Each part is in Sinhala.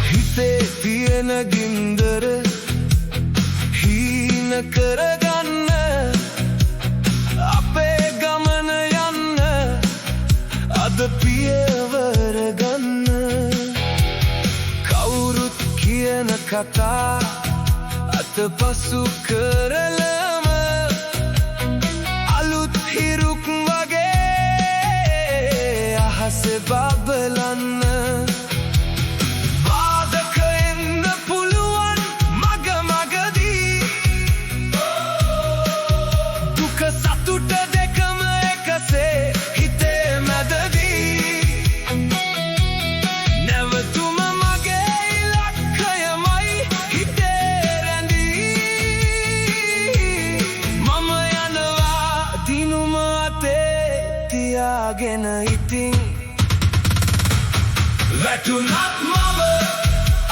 හිතේ තියෙන ගින්දර හීන කරගන්න අපේ ගමන යන්න අද පියවර ගන්න කවුරුත් කියන කතා අතපසු කරලම අලුත් හිරුක් වගේ අහසේ බබලන්න සතුට දෙකම එකසේ හිතේ මැදදී නැවතුම මගේ ඉලක්කයමයි හිතේ රැඳී මම යනවා දිනුම අතේ තියාගෙන ඉතින් වැටුණත් මම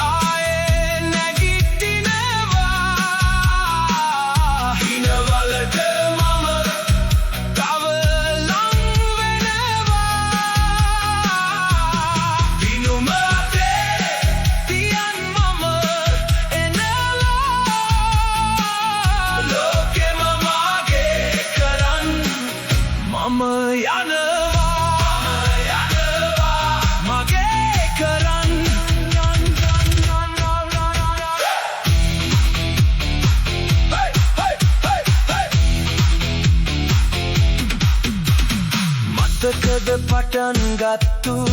ආයේ නැගිටිනවා හිනවලට මම යනවා මගේ කරන් මතකද පටන් ගත්තු